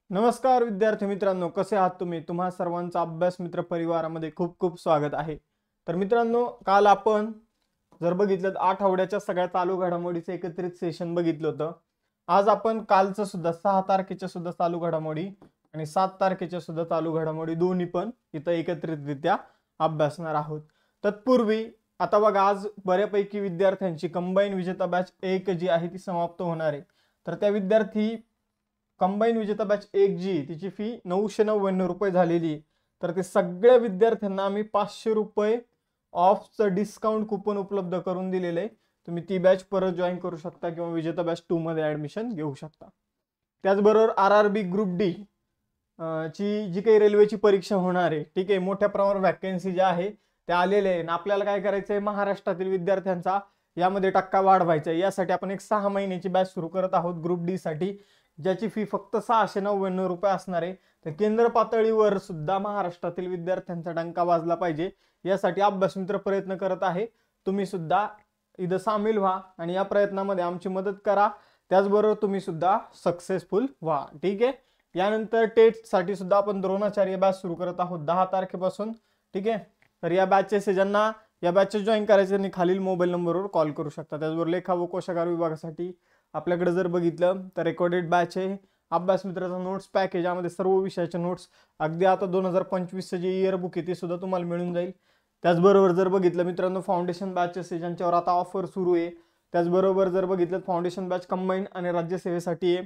नमस्कार विद्यार्थी मित्रांनो, कसे आहात तुम्ही? तुम्हा सर्वांचा अभ्यास मित्र परिवारामध्ये खूप खूप स्वागत आहे. तर मित्रांनो, काल आपण जर बघितलं 8 आठवड्याच्या सगळ्या चालू घडामोडीचं एकत्रित सेशन बघितलं होतं. आज आपण कालचं सुद्धा 6 तारखेच्या सुद्धा चालू घडामोडी आणि 7 तारखेच्या सुद्धा चालू घडामोडी दोन्ही पण इथं एकत्रितरित्या अभ्यासणार आहोत. तत्पूर्वी आता बघा, आज बऱ्यापैकी विद्यार्थ्यांची कंबाईन विजेता बॅच 1 जी आहे ती समाप्त होणार आहे. तर त्या विद्यार्थी कंबाईन विजेता बॅच 1 जी तिची फी 999 रुपये झालेली आहे. तर ते सगळ्या विद्यार्थ्यांना आम्ही 500 रुपये ऑफचं डिस्काउंट कुपन उपलब्ध करून दिलेलं आहे. तुम्ही ती बॅच परत जॉईन करू शकता किंवा विजेता बॅच 2 मध्ये ऍडमिशन घेऊ शकता. त्याचबरोबर RRB ग्रुप डी ची जी काही रेल्वेची परीक्षा होणार आहे, ठीक आहे, मोठ्या प्रमाणावर वॅकन्सी ज्या आहे त्या आलेल्या आहे. आपल्याला काय करायचं आहे, महाराष्ट्रातील विद्यार्थ्यांचा यामध्ये टक्का वाढवायचा आहे. यासाठी आपण एक 6 महिन्याची बॅच सुरू करत आहोत ग्रुप डी साठी, ज्याची फी फक्त 699 रुपये असणार आहे. तर केंद्र पातळीवर सुद्धा महाराष्ट्रातील विद्यार्थ्यांचा डंका वाजला पाहिजे, यासाठी अभ्यास मित्र प्रयत्न करत आहे. तुम्ही सुद्धा इथं सामील व्हा आणि या प्रयत्नामध्ये आमची मदत करा. त्याचबरोबर तुम्ही सुद्धा सक्सेसफुल व्हा, ठीक आहे. यानंतर टेस्ट साठी सुद्धा आपण द्रोणाचार्य बॅच सुरू करत आहोत 10 तारखेपासून, ठीक आहे. तर या बॅचेस ज्यांना या बॅचेस जॉईन करायचे त्यांनी खालील मोबाईल नंबरवर कॉल करू शकता. त्याचबरोबर लेखा व कोशागार विभागासाठी आपल्याकडे जर बघितलं तर रेकॉर्डेड बॅच आहे. अभ्यास मित्राचा नोट्स पॅक आहे, ज्यामध्ये सर्व विषयाचे नोट्स अगदी आता 2025 जे इयर बुक आहे ते सुद्धा तुम्हाला मिळून जाईल. त्याचबरोबर जर बघितलं मित्रांनो, फाउंडेशन बॅचेस आहे ज्यांच्यावर आता ऑफर सुरू आहे. त्याचबरोबर जर बघितलं फाउंडेशन बॅच कंबाईन आणि राज्यसेवेसाठी आहे.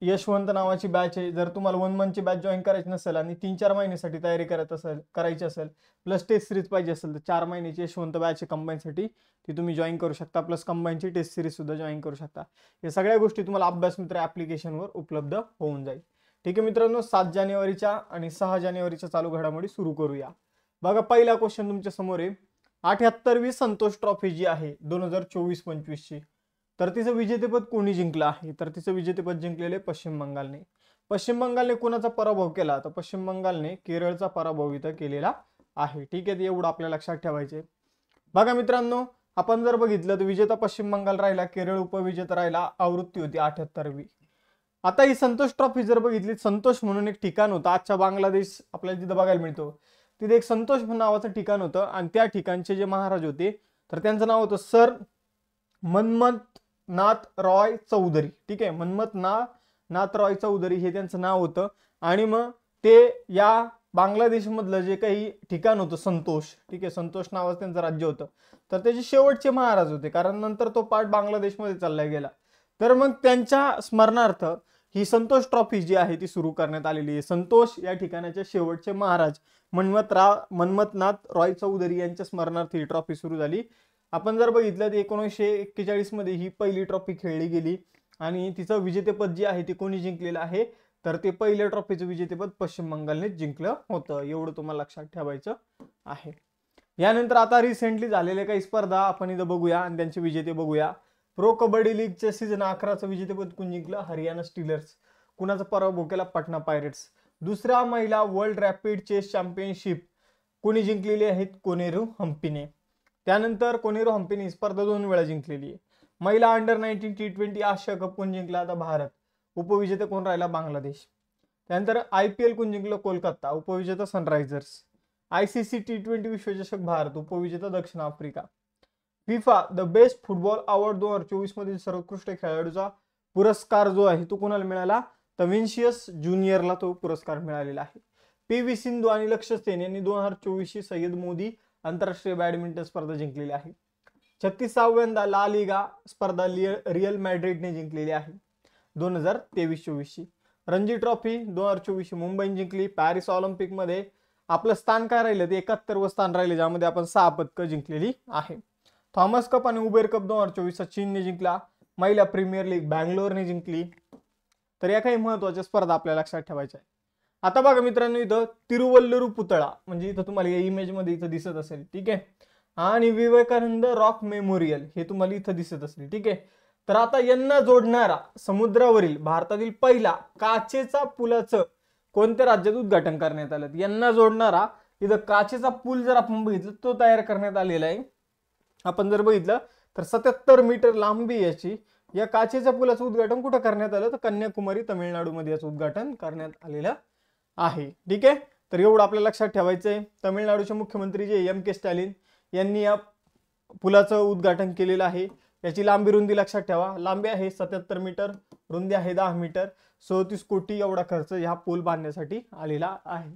यशवंत नावाची बॅच आहे. जर तुम्हाला 1 मंथची बॅच जॉईन करायची नसेल आणि 3-4 महिन्यासाठी तयारी करायची असेल प्लस टेस्ट सिरीज पाहिजे असेल तर 4 महिन्याची यशवंत बॅच आहे कंबाईनसाठी, ती तुम्ही जॉईन करू शकता. प्लस कंबाईनची टेस्ट सिरीज सुद्धा जॉईन करू शकता. या सगळ्या गोष्टी तुम्हाला अभ्यास मित्र ऍप्लिकेशनवर उपलब्ध होऊन जाईल, ठीक आहे मित्रांनो. 7 जानेवारीच्या आणि 6 जानेवारीच्या चालू घडामोडी सुरू करूया. बघा, पहिला क्वेश्चन तुमच्या समोर आहे. 78वी संतोष ट्रॉफी जी आहे 2024-25 ची, तर तिचं विजेतेपद कोणी जिंकलं आहे? तर तिचं विजेतेपद जिंकलेले पश्चिम बंगालने. पश्चिम बंगालने कोणाचा पराभव केला? तर पश्चिम बंगालने केरळचा पराभव इथं केलेला आहे, ठीक आहे. एवढं आपल्या लक्षात ठेवायचे. बघा मित्रांनो, आपण जर बघितलं तर विजेता पश्चिम बंगाल राहिला, केरळ उपविजेता राहिला. आवृत्ती होती 78वी. आता ही संतोष ट्रॉफी जर बघितली, संतोष म्हणून एक ठिकाण होतं आजच्या बांगलादेश आपल्याला तिथं बघायला मिळतो. तिथे एक संतोष नावाचं ठिकाण होतं आणि त्या ठिकाणचे जे महाराज होते तर त्यांचं नाव होतं सर मनमथनाथ रॉय चौधरी, ठीक आहे. मनमथनाथ रॉय चौधरी हे त्यांचं नाव होतं. आणि मग ते या बांगलादेश मधलं जे काही ठिकाण होतं संतोष, ठीक आहे, संतोष नावाचं त्यांचं राज्य होतं. तर त्याचे शेवटचे महाराज होते, कारण नंतर तो पार्ट बांगलादेशमध्ये चालला गेला. तर मग त्यांच्या स्मरणार्थ ही संतोष ट्रॉफी जी आहे ती सुरू करण्यात आलेली आहे. संतोष या ठिकाणाचे शेवटचे महाराज मनमथनाथ रॉय चौधरी यांच्या स्मरणार्थ ही ट्रॉफी सुरू झाली. आपण जर बघितलं तर 1941 मध्ये ही पहिली ट्रॉफी खेळली गेली आणि तिचं विजेतेपद जे आहे ते कोणी जिंकलेलं आहे? तर ते पहिल्या ट्रॉफीचं विजेतेपद पश्चिम बंगालने जिंकलं होतं. एवढं तुम्हाला लक्षात ठेवायचं आहे. यानंतर आता रिसेंटली झालेल्या काही स्पर्धा आपण इथं बघूया आणि त्यांचे विजेते बघूया. प्रो कबड्डी लीगच्या सीझन 11चं विजेतेपद कोण जिंकलं? हरियाणा स्टीलर्स. कुणाचा पराभव केला? पटना पायरेट्स. दुसरा महिला वर्ल्ड रॅपिड चेस चॅम्पियनशिप कोणी जिंकलेली आहेत? कोनेरू हम्पीने. त्यानंतर कोनेरू हम्पीने ही स्पर्धा 2 वेळा जिंकलेली आहे. महिला अंडर 19 T20 आशिया कप कोण जिंकला? आता भारत. उपविजेता कोण राहिला? बांगलादेश. त्यानंतर IPL कोण जिंकलं? कोलकाता. उपविजेता सनरायझर्स. ICC T20 विश्वचषक भारत. उपविजेता दक्षिण Africa. FIFA the best football award 2024 मधील सर्वोत्कृष्ट खेळाडूचा पुरस्कार जो आहे तो कोणाला मिळाला? तर विनिसियस ज्युनियरला तो पुरस्कार मिळालेला आहे. PV सिंधू आणि लक्ष्य सेन यांनी 2024 सय्यद मोदी आंतरराष्ट्रीय बॅडमिंटन स्पर्धा जिंकलेली आहे. 36व्यांदा ला लिगा स्पर्धा रिअल मॅड्रिडने जिंकलेली आहे 2023-24. रणजी ट्रॉफी 2024 मुंबईने जिंकली. पॅरिस ऑलिम्पिक मध्ये आपलं स्थान काय राहिलं? ते 71वं स्थान राहिले, ज्यामध्ये आपण 6 पदकं जिंकलेली आहे. थॉमस कप आणि उबेर कप 2024 चीनने जिंकला. महिला प्रीमियर लीग बँगलोरने जिंकली. तर या काही महत्वाच्या स्पर्धा आपल्या लक्षात ठेवायच्या आहेत. आता बघा मित्रांनो, इथं तिरुवल्लुर पुतळा म्हणजे इथं तुम्हाला या इमेज मध्ये इथं दिसत असेल, ठीक आहे. आणि विवेकानंद रॉक मेमोरियल हे तुम्हाला इथं दिसत असेल, ठीक आहे. तर आता यांना जोडणारा समुद्रावरील भारतातील पहिला काचेचा पुलाचं कोणत्या राज्यात उद्घाटन करण्यात आलं? यांना जोडणारा इथं काचेचा पूल जर आपण बघितलं तो तयार करण्यात आलेला आहे. आपण जर बघितलं तर 77 मीटर लांबी याची या काचेच्या पुलाचं उद्घाटन कुठं करण्यात आलं, तर कन्याकुमारी तामिळनाडूमध्ये याचं उद्घाटन करण्यात आलेलं आहे. ठीक आहे, तर एवढं आपल्याला लक्षात ठेवायचंय. तामिळनाडूचे मुख्यमंत्री जे M.K. स्टॅलिन यांनी या पुलाचं उद्घाटन केलेलं आहे. याची लांबी रुंदी लक्षात ठेवा. लांबी आहे 77 मीटर, रुंदी आहे 10 मीटर. 37 कोटी एवढा खर्च ह्या पूल बांधण्यासाठी आलेला आहे.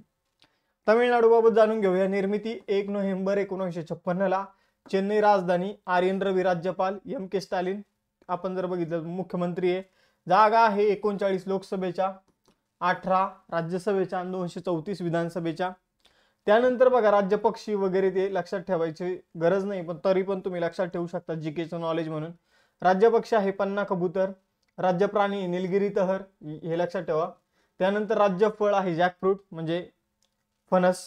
तामिळनाडूबाबत जाणून घेऊया. निर्मिती 1 नोव्हेंबर 1956 ला. चेन्नई राजधानी, आर.एन. रवी राज्यपाल, M.K. स्टॅलिन आपण जर बघितलं मुख्यमंत्री आहे. जागा आहे 39 लोकसभेच्या, 18 राज्यसभेच्या, 234 विधानसभेच्या. त्यानंतर बघा राज्य पक्षी वगैरे ते लक्षात ठेवायची गरज नाही, पण तरी पण तुम्ही लक्षात ठेवू शकता जीकेचं नॉलेज म्हणून. राज्य पक्षी आहे पन्ना कबूतर. राज्य प्राणी निलगिरी तहर, हे लक्षात ठेवा. त्यानंतर राज्य फळ आहे जॅकफ्रूट म्हणजे फणस.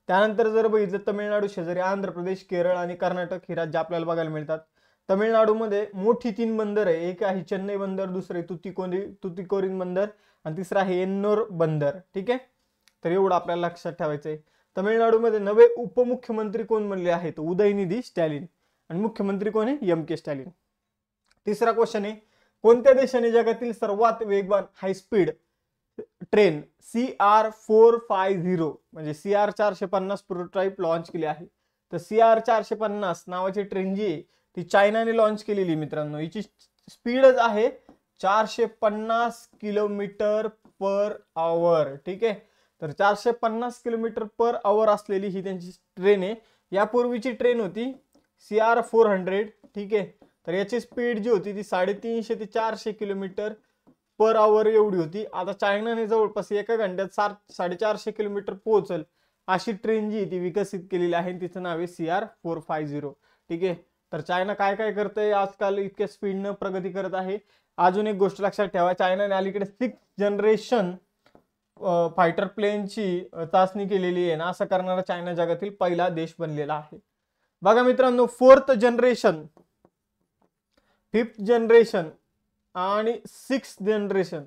त्यानंतर जर बघितलं तामिळनाडू शेजारी आंध्र प्रदेश, केरळ आणि कर्नाटक ही राज्य आपल्याला बघायला मिळतात. तामिळनाडूमध्ये मोठी 3 बंदर आहे. एक आहे चेन्नई बंदर, दुसरे तुतीकोरीन बंदर आणि तिसरा आहे एन्नोर बंदर. ठीक आहे, तर एवढं आपल्याला लक्षात ठेवायचंय. तामिळनाडूमध्ये नवे उपमुख्यमंत्री कोण बनले आहेत, उदयनिधी स्टॅलिन. आणि मुख्यमंत्री कोण आहे, M.K. स्टॅलिन. तिसरा क्वेश्चन आहे, कोणत्या देशाने जगातील सर्वात वेगवान हायस्पीड ट्रेन CR450 म्हणजे CR450 प्रोटोटाइप लॉन्च केली आहे? तर CR450 नावाची ट्रेन जी आहे ती चायनाने लॉन्च केलेली मित्रांनो. हिची स्पीडच आहे 450 किलोमीटर पर आवर. ठीक आहे, तर 450 किलोमीटर पर आवर असलेली ही त्यांची ट्रेन आहे. यापूर्वीची ट्रेन होती CR400. ठीक आहे, तर याची स्पीड जी होती ती 350 ते 400 किलोमीटर पर आवर एवढी होती. आता चायनाने जवळपास एका घंट्यात 450 किलोमीटर पोहोचल अशी ट्रेन जी ती विकसित केलेली आहे. तिचं नाव आहे CR450. ठीक आहे, तर चायना काय काय करतंय आजकाल, इतक्या स्पीडनं प्रगती करत आहे. अजून एक गोष्ट लक्षात ठेवा, चायनाने अलीकडे 6th जनरेशन फायटर प्लेनची चाचणी केलेली आहे ना. असं करणारा चायना जगातील पहिला देश बनलेला आहे. बघा मित्रांनो, 4th जनरेशन, 5th जनरेशन आणि 6th जनरेशन,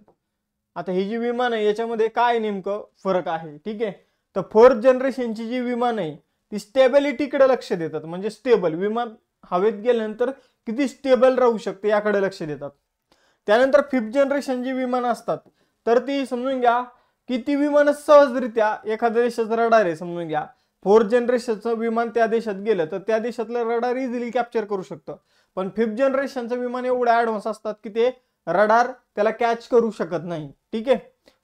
आता ही जी विमान आहे याच्यामध्ये काय नेमकं फरक आहे. ठीक आहे, तर 4th जनरेशनची जी विमान आहे ती स्टेबिलिटीकडे लक्ष देतात. म्हणजे स्टेबल विमान हवेत गेल्यानंतर किती स्टेबल राहू शकते याकडे लक्ष देतात. त्यानंतर 5th जनरेशन जी विमान असतात तर ती समजून घ्या की ती विमान सहजरित्या एखाद्या देशाचं रडार आहे समजून घ्या. 4th जनरेशनचं विमान त्या देशात गेलं तर त्या देशातलं रडार इझिली कॅप्चर करू शकतं. पण 5th जनरेशनचं विमान एवढं ऍडव्हान्स असतात की ते रडार त्याला कॅच करू शकत नाही. ठीक आहे,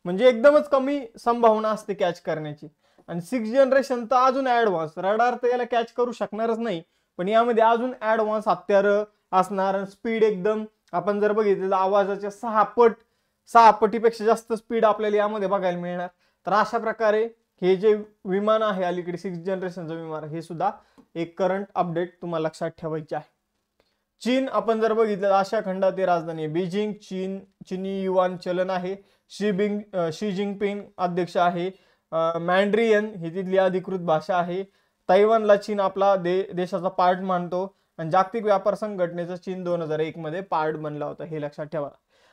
म्हणजे एकदमच कमी संभावना असते कॅच करण्याची. आणि 6th जनरेशन तर अजून ऍडव्हान्स, रडार तर याला कॅच करू शकणारच नाही, पण यामध्ये अजून ऍडव्हान्स हत्यार असणार. स्पीड एकदम आपण जर बघितलं आवाजाच्या 6 पटीपेक्षा जास्त स्पीड आपल्याला यामध्ये बघायला मिळणार. तर अशा प्रकारे हे जे विमान आहे अलीकडे 6th जनरेशनचं विमान, हे सुद्धा एक करंट अपडेट तुम्हाला लक्षात ठेवायचे आहे. चीन आपण जर बघितलं आशिया खंडाची राजधानी आहे बीजिंग. चीनी युवान चलन आहे. शी जिनपिंग अध्यक्ष आहे. मॅन्ड्रियन ही तिथली अधिकृत भाषा आहे. तैवानला चीन आपला देशाचा पार्ट मानतो आणि जागतिक व्यापार संघटनेचा चीन 2001 मध्ये पार्ट बनला होता, हे लक्षात ठेवा.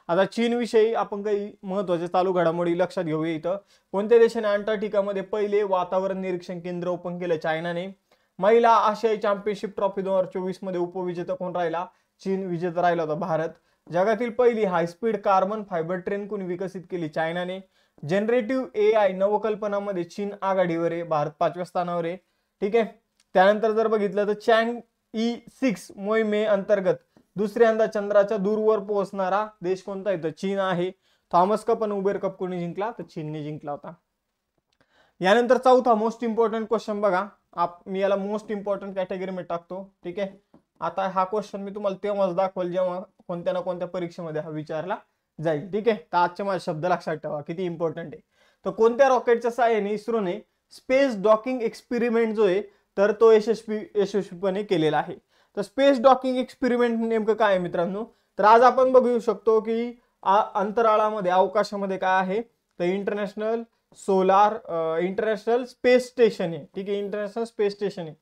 आता चीन विषयी आपण काही महत्त्वाचे चालू घडामोडी लक्षात घेऊया. इथं कोणत्या देशाने अंटार्क्टिकामध्ये पहिले वातावरण निरीक्षण केंद्र ओपन केलं? चायनाने. महिला आशियाई चॅम्पियनशिप ट्रॉफी 2024 मध्ये उपविजेता कोण राहिला? चीन विजेता राहिला होता भारत. जगातील पहिली हायस्पीड कार्बन फायबर ट्रेन कोणी विकसित केली? चायनाने. जनरेटिव्ह AI नवकल्पनामध्ये चीन आघाडीवर आहे, भारत 5व्या स्थानावर आहे. ठीक आहे, त्यानंतर जर बघितलं तर चँग-E6 मोहिमे अंतर्गत दुसऱ्यांदा चंद्राच्या दूरवर पोहोचणारा देश कोणता आहे? तर चीन आहे. थॉमस कप आणि उबेर कप कोणी जिंकला? तर चीनने जिंकला होता. यानंतर चौथा मोस्ट इम्पॉर्टंट क्वेश्चन बघा, मी याला मोस्ट इम्पॉर्टंट कॅटेगरीमध्ये टाकतो. ठीक आहे, आता हा क्वेश्चन मी तुम्हाला तेव्हाच दाखवेल जेव्हा कोणत्या ना कोणत्या परीक्षेमध्ये हा विचारला जाईल. ठीक आहे, तर आजचे माझे शब्द लक्षात ठेवा किती इम्पॉर्टंट आहे. तर कोणत्या रॉकेटच्या सहाय्याने इस्रोने स्पेस डॉकिंग एक्सपेरिमेंट जो आहे तर तो यशस्वीपणे केलेला आहे? तर स्पेस डॉकिंग एक्सपेरिमेंट नेमकं काय आहे मित्रांनो? तर आज आपण बघू शकतो की अंतराळामध्ये अवकाशामध्ये काय आहे तर इंटरनॅशनल स्पेस स्टेशन आहे. ठीक आहे, इंटरनॅशनल स्पेस स्टेशन आहे.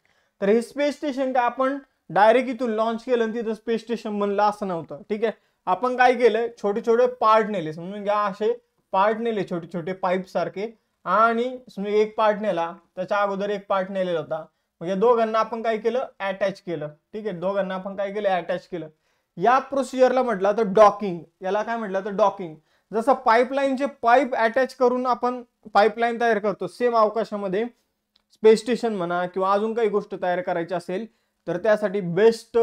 तर हे स्पेस स्टेशन काय आपण डायरेक्ट इथून लॉन्च केलं आणि तिथं स्पेस स्टेशन बनलं असं नव्हतं. ठीक आहे, आपण काय केलं, छोटे छोटे पार्ट नेले, समजून घ्या असे पार्ट नेले छोटे छोटे पाईप सारखे, आणि समजा एक पार्ट नेला, त्याच्या अगोदर एक पार्ट नेलेला होता, मग या दोघांना आपण काय केलं, अटॅच केलं. ठीक आहे, दोघांना आपण काय केलं, अटॅच केलं. या प्रोसिजरला म्हटलं तर डॉकिंग, याला काय म्हटलं तर डॉकिंग. जसं पाईपलाईनचे पाईप अटॅच करून आपण पाईपलाईन तयार करतो, सेम अवकाशामध्ये स्पेस स्टेशन म्हणा किंवा अजून काही गोष्ट तयार करायची असेल तर त्यासाठी बेस्ट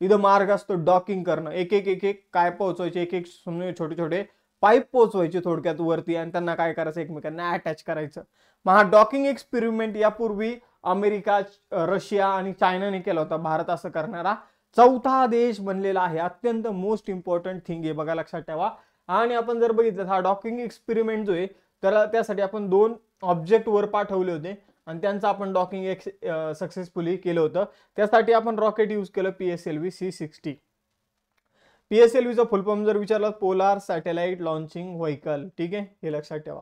इथं मार्ग असतो डॉकिंग करणं. एक एक एक एक काय पोहोचवायचे, एक एक छोटे छोटे पाईप पोहोचवायचे थोडक्यात वरती आणि त्यांना काय करायचं, एकमेकांना अटॅच करायचं. मग हा डॉकिंग एक्सपेरिमेंट यापूर्वी अमेरिका, रशिया आणि चायनाने केला होता. भारत असं करणारा चौथा देश बनलेला आहे. अत्यंत मोस्ट इम्पॉर्टंट थिंग आहे बघा, लक्षात ठेवा. आणि आपण जर बघितलं हा डॉकिंग एक्सपेरिमेंट जो आहे त्याला त्यासाठी आपण 2 ऑब्जेक्ट वर पाठवले होते आणि त्यांचं आपण डॉकिंग सक्सेसफुली केलं होतं. त्यासाठी आपण रॉकेट यूज केलं PSLV C60. PSLVचा फुल फॉर्म जर विचारला पोलार सॅटेलाइट लॉन्चिंग व्हेकल. ठीक आहे, हे लक्षात ठेवा.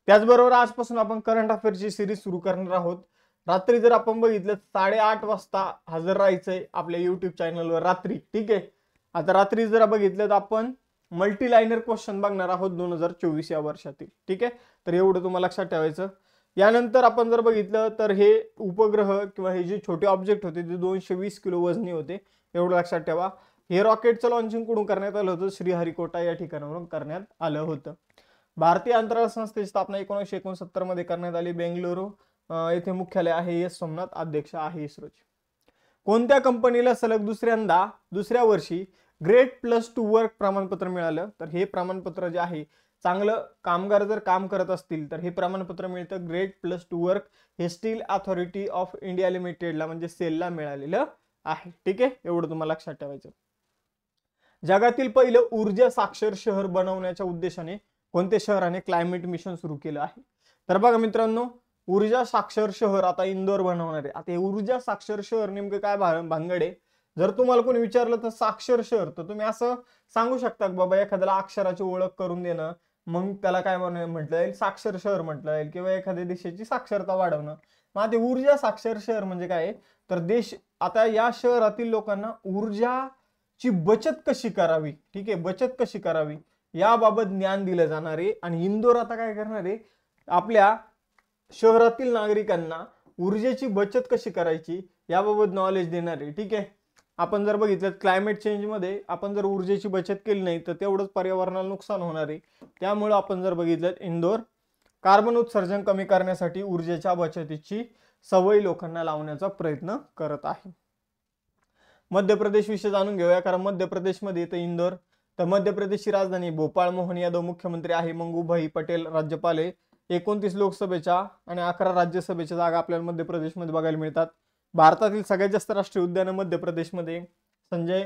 त्याचबरोबर आजपासून आपण करंट अफेअरची सिरीज सुरू करणार आहोत. रात्री जर आपण बघितलं 8:30 वाजता हजर राहायचंय आपल्या युट्यूब चॅनलवर रात्री. ठीक आहे, आता रात्री जर बघितलं तर आपण मल्टीलाइनर क्वेश्चन बघणार आहोत 2024 या वर्षातील. ठीक आहे, तर एवढं तुम्हाला लक्षात ठेवायचं. यानंतर आपण जर बघितलं तर हे उपग्रह किंवा हे जे छोटे ऑब्जेक्ट होते ते 220 किलो वजनी होते, एवढं लक्षात ठेवा. हे रॉकेटचं लॉन्चिंग कुठून करण्यात आलं होतं, श्रीहरिकोटा या ठिकाणावरून करण्यात आलं होतं. भारतीय अंतराळ संस्थेची स्थापना 1969 मध्ये करण्यात आली. बेंगळुरू येथे मुख्यालय आहे. एस सोमनाथ अध्यक्ष आहे इस्रोचे. कोणत्या कंपनीला सलग दुसऱ्या वर्षी ग्रेट प्लस टू वर्क प्रमाणपत्र मिळालं, तर हे प्रमाणपत्र जे आहे, चांगलं कामगार जर काम करत असतील तर हे प्रमाणपत्र मिळतं ग्रेट प्लस टू वर्क. हे स्टील अथॉरिटी ऑफ इंडिया लिमिटेडला म्हणजे सेलला मिळालेलं आहे. ठीक आहे, एवढं तुम्हाला लक्षात ठेवायचं. जगातील पहिलं ऊर्जा साक्षर शहर बनवण्याच्या उद्देशाने कोणत्या शहराने क्लायमेट मिशन सुरू केलं आहे, तर बघा मित्रांनो, ऊर्जा साक्षर शहर आता इंदोर बनवणार आहे. आता हे ऊर्जा साक्षर शहर नेमकं काय भानगड आहे, जर तुम्हाला कोणी विचारलं तर साक्षर शहर, तर तुम्ही असं सांगू शकता की बाबा एखाद्याला अक्षराची ओळख करून देणं, मग त्याला काय म्हटलं जाईल, साक्षर शहर म्हटलं जाईल, किंवा एखाद्या देशाची साक्षरता वाढवणं. मग ते ऊर्जा साक्षर शहर म्हणजे काय, तर देश आता या शहरातील लोकांना ऊर्जाची बचत कशी करावी, ठीक आहे, बचत कशी करावी याबाबत ज्ञान दिलं जाणार आहे. आणि इंदोर आता काय करणार आहे, आपल्या शहरातील नागरिकांना ऊर्जेची बचत कशी करायची याबाबत नॉलेज देणार आहे. ठीक आहे, आपण जर बघितलं क्लायमेट चेंज मध्ये आपण जर ऊर्जेची बचत केली नाही तर तेवढंच पर्यावरणाला नुकसान होणार आहे. त्यामुळे आपण जर बघितलं इंदोर कार्बन उत्सर्जन कमी करण्यासाठी ऊर्जेच्या बचतीची सवय लोकांना लावण्याचा प्रयत्न करत आहे. मध्य प्रदेश विषयी जाणून घेऊया, कारण मध्य प्रदेशमध्ये येतं इंदोर. तर मध्य प्रदेशची राजधानी भोपाळ. मोहन यादव मुख्यमंत्री आहे. मंगूभाई पटेल राज्यपाल आहे. 29 लोकसभेच्या आणि 11 राज्यसभेच्या जागा आपल्याला मध्य प्रदेशमध्ये बघायला मिळतात. भारतातील सगळ्यात जास्त राष्ट्रीय उद्यान मध्यप्रदेशमध्ये संजय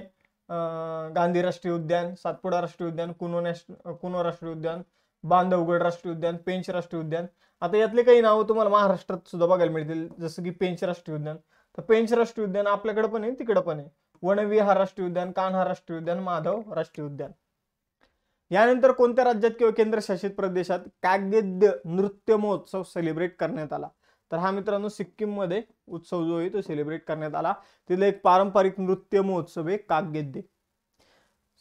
गांधी राष्ट्रीय उद्यान, सातपुडा राष्ट्रीय उद्यान, कुनो राष्ट्रीय उद्यान, बांधवगड राष्ट्रीय उद्यान, पेंच राष्ट्रीय उद्यान. आता यातले काही नावं तुम्हाला महाराष्ट्रात सुद्धा बघायला मिळतील, जसं की पेंच राष्ट्रीय उद्यान. तर पेंच राष्ट्रीय उद्यान आपल्याकडे पण आहे, तिकडे पण आहे. वनविहार राष्ट्रीय उद्यान, कान्हा राष्ट्रीय उद्यान, माधव राष्ट्रीय उद्यान. यानंतर कोणत्या राज्यात किंवा केंद्रशासित प्रदेशात काग्येद्य नृत्य महोत्सव सेलिब्रेट करण्यात आला, तर हा मित्रांनो सिक्कीम मध्ये उत्सव जो आहे तो सेलिब्रेट करण्यात आला. तिथला एक पारंपरिक नृत्य महोत्सव आहे काग्येद्य.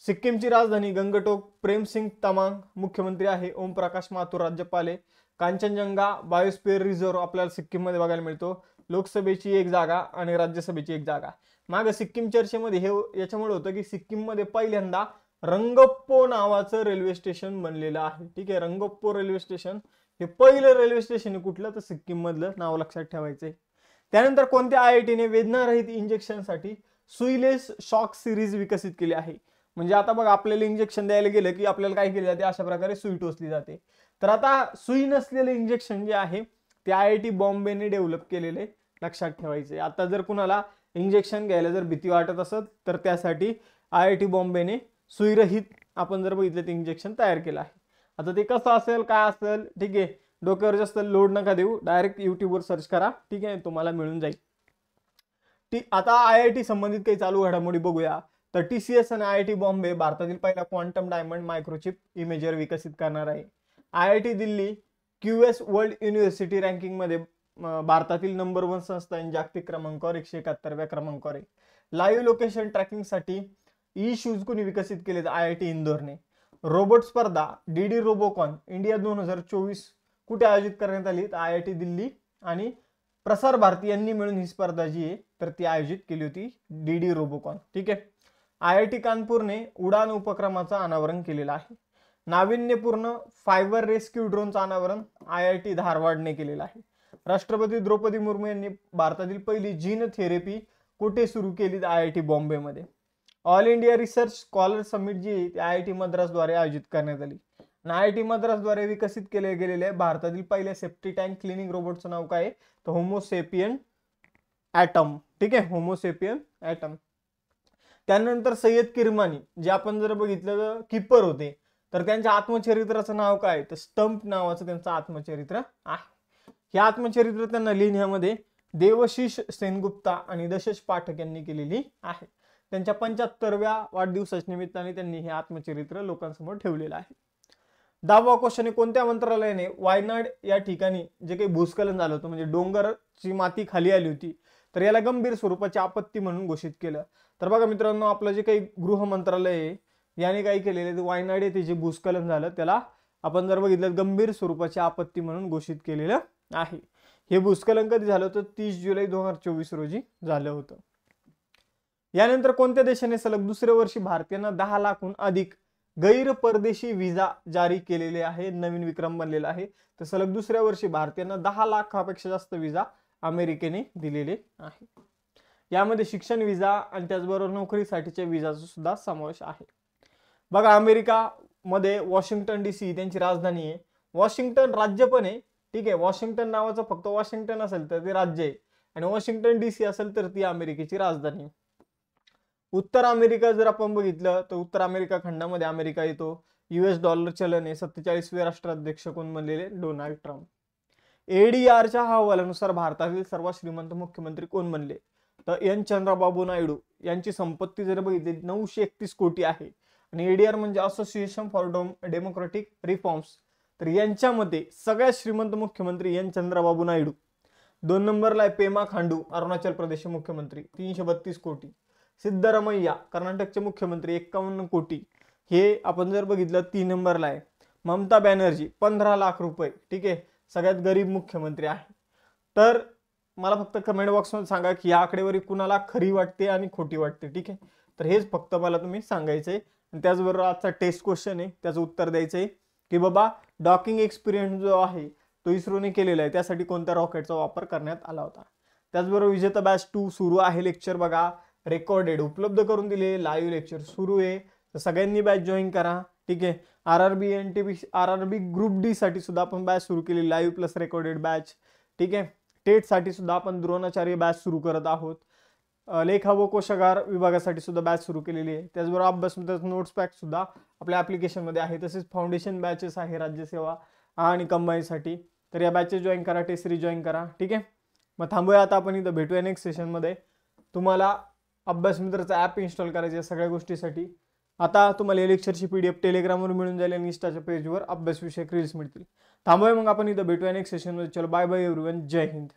सिक्कीमची राजधानी गंगटोक. प्रेमसिंग तमांग मुख्यमंत्री आहे. ओमप्रकाश माथुर राज्यपाल आहे. कांचनजंगा बायोस्फिअर रिझर्व्ह आपल्याला सिक्कीम मध्ये बघायला मिळतो. लोकसभेची 1 जागा आणि राज्यसभेची 1 जागा. माग सिक्कीम चर्चेमध्ये हे याच्यामुळे होतं की सिक्कीम मध्ये पहिल्यांदा रंगप्पो नावाचं रेल्वे स्टेशन बनलेलं आहे. ठीक आहे, रंगप्पो रेल्वे स्टेशन हे पहिलं रेल्वे स्टेशन कुठलं, तर सिक्कीम मधलं, नाव लक्षात ठेवायचंय. त्यानंतर कोणत्या IITने वेदनारहित इंजेक्शनसाठी सुईलेस शॉक सिरीज विकसित केली आहे. म्हणजे आता बघा आपल्याला इंजेक्शन द्यायला गेलं की आपल्याला काय केले जाते, अशा प्रकारे सुई टोचली जाते. तर आता सुई नसलेलं इंजेक्शन जे आहे ते IIT बॉम्बेने डेव्हलप केलेले, लक्षात ठेवायचे. आता जर कुणाला इंजेक्शन घ्यायला जर भीती वाटत असत तर त्यासाठी IIT बॉम्बेने सुईरहित आपण जर बघितलं ते इंजेक्शन तयार केलं आहे. आता ते कसं असेल काय असेल, ठीक आहे, डोक्यावर जास्त लोड नका देऊ, डायरेक्ट युट्यूबवर सर्च करा, ठीक आहे, तुम्हाला मिळून जाईल. आता IIT संबंधित काही चालू घडामोडी बघूया. तर TCS आणि IIT बॉम्बे भारतातील पहिला क्वांटम डायमंड मायक्रोचिप इमेजर विकसित करणार आहे. IIT Delhi QS world university ranking मध्ये भारतातील नंबर 1 संस्था आहे. जागतिक क्रमांकावर 171व्या क्रमांकावर आहे. लाईव्ह लोकेशन ट्रॅकिंग साठी शूज कोणी विकसित केले, तर IIT इंदोरने. रोबोट स्पर्धा DD रोबोकॉन इंडिया 2024 कुठे आयोजित करण्यात आली, तर IIT दिल्ली आणि प्रसार भारती यांनी मिळून ही स्पर्धा जी आहे तर ती आयोजित केली होती, DD रोबोकॉन. ठीक आहे, IIT कानपूरने उडान उपक्रमाचं अनावरण केलेलं आहे. नाविन्यपूर्ण फायबर रेस्क्यू ड्रोनचं अनावरण IIT धारवाडने केलेलं आहे. राष्ट्रपती द्रौपदी मुर्मू यांनी भारतातील पहिली जीन थेरपी कुठे सुरू केली? IIT बॉम्बे मध्ये. All India research scholar summit जी IIT मद्रास द्वारे आयोजित करण्यात आली. IIT मद्रास द्वारे विकसित केले गेलेले भारतातील पहिल्या सेफ्टी टँक क्लिनिंग रोबोटचं नाव काय? तर होमोसेपियन ॲटम. ठीक आहे, होमोसेपियन ॲटम. त्यानंतर सय्यद किरमानी जे आपण जर बघितलं कीपर होते, तर त्यांच्या आत्मचरित्राचं नाव काय? तर स्टंप नावाचं त्यांचं आत्मचरित्र आहे. हे आत्मचरित्र त्यांना लिहिण्यामध्ये देवशीष सेनगुप्ता आणि दशश पाठक यांनी केलेली आहे. त्यांच्या 75व्या वाढदिवसाच्या निमित्ताने त्यांनी हे आत्मचरित्र लोकांसमोर ठेवलेलं आहे. 10वा क्वेश्चन आहे, कोणत्या मंत्रालयाने वायनाड या ठिकाणी जे काही भूस्खलन झालं होतं, म्हणजे डोंगरची माती खाली आली होती, तर याला गंभीर स्वरूपाची आपत्ती म्हणून घोषित केलं? तर बघा मित्रांनो, आपलं जे काही गृह मंत्रालय आहे याने काय केलेलं, वायनाड येथे जे भूस्खलन झालं त्याला आपण जर बघितलं गंभीर स्वरूपाची आपत्ती म्हणून घोषित केलेलं आहे. हे भूस्खलन कधी झालं होतं? 30 जुलै 2024 रोजी झालं होतं. यानंतर कोणत्या देशाने सलग दुसऱ्या वर्षी भारतीयांना 10 लाखहून अधिक गैर परदेशी व्हिसा जारी केलेले आहे? नवीन विक्रम बनलेला आहे. तर सलग दुसऱ्या वर्षी भारतीयांना 10 लाखापेक्षा जास्त व्हिसा अमेरिकेने दिलेले आहे. यामध्ये शिक्षण व्हिसा आणि त्याचबरोबर नोकरीसाठीच्या व्हिसाचा सुद्धा समावेश आहे. बघा, अमेरिका मध्ये वॉशिंग्टन DC त्यांची राजधानी आहे. वॉशिंग्टन राज्य पण आहे. ठीक आहे, वॉशिंग्टन नावाचं फक्त वॉशिंग्टन असेल तर ते राज्य आहे आणि वॉशिंग्टन DC असेल तर ती अमेरिकेची राजधानी. उत्तर अमेरिका जर आपण बघितलं तर उत्तर अमेरिका खंडामध्ये अमेरिका येतो. US डॉलर चलन आहे. 47वे राष्ट्राध्यक्ष कोण बनलेले? Donald Trump. ADRच्या अहवालानुसार भारतातील सर्वात श्रीमंत मुख्यमंत्री कोण बनले? तर एन चंद्रबाबू नायडू यांची संपत्ती जर बघितली 931 कोटी आहे. आणि ADR म्हणजे असोसिएशन फॉर डेमोक्रेटिक रिफॉर्म्स. तर यांच्यामध्ये सगळ्यात श्रीमंत मुख्यमंत्री एन चंद्रबाबू नायडू. 2 नंबरला आहे पेमा खांडू, अरुणाचल प्रदेशचे मुख्यमंत्री, 332 कोटी. सिद्धरामय्या कर्नाटकचे मुख्यमंत्री, 51 कोटी. हे आपण जर बघितलं 3 नंबरला आहे. ममता बॅनर्जी 15 लाख रुपये. ठीक आहे, सगळ्यात गरीब मुख्यमंत्री आहे. तर मला फक्त कमेंट बॉक्समध्ये सांगा की या आकडेवारी कुणाला खरी वाटते आणि खोटी वाटते. ठीक आहे, तर हेच फक्त मला तुम्ही सांगायचंय. आणि त्याचबरोबर आजचा टेस्ट क्वेश्चन आहे, त्याचं उत्तर द्यायचंय की बाबा डॉकिंग एक्सपिरियन्स जो आहे तो इस्रोने केलेला आहे, त्यासाठी कोणत्या रॉकेटचा वापर करण्यात आला होता. त्याचबरोबर विजेता बॅच 2 सुरू आहे. लेक्चर बघा, रेकॉर्डेड उपलब्ध करून दिले, लाईव्ह लेक्चर सुरू आहे. तर सगळ्यांनी बॅच जॉईन करा. ठीक आहे, RRB NTP RRB group D साठी सुद्धा आपण बॅच सुरू केली, लाईव्ह प्लस रेकॉर्डेड बॅच. ठीक आहे, टेट साठी सुद्धा आपण द्रोणाचार्य बॅच सुरू करत आहोत. लेखा व कोशागार विभागासाठी सुद्धा बॅच सुरू केलेली आहे. त्याचबरोबर अभ्यास नोट्स पॅक सुद्धा आपल्या ऍप्लिकेशन मध्ये आहे. तसेच फाउंडेशन बॅचेस आहे राज्यसेवा आणि कंबाईनसाठी. तर या बॅचेस जॉईन करा, टेस्ट सिरीज जॉईन करा. ठीक आहे, मग थांबूया आता, आपण इथं भेटूया नेक्स्ट सेशन मध्ये. तुम्हाला अभ्यास मित्राचं ॲप इन्स्टॉल करायचं आहे सगळ्या गोष्टीसाठी. आता तुम्हाला या लेक्चरची PDF टेलिग्रामवर मिळून जाईल आणि इंस्टाच्या पेजवर अभ्यास विषयक रील्स मिळतील. थांबूया मग, आपण इथं भेटूया नेक्स्ट सेशनमध्ये. चलो बाय बाय एव्हरीवन, जय हिंद.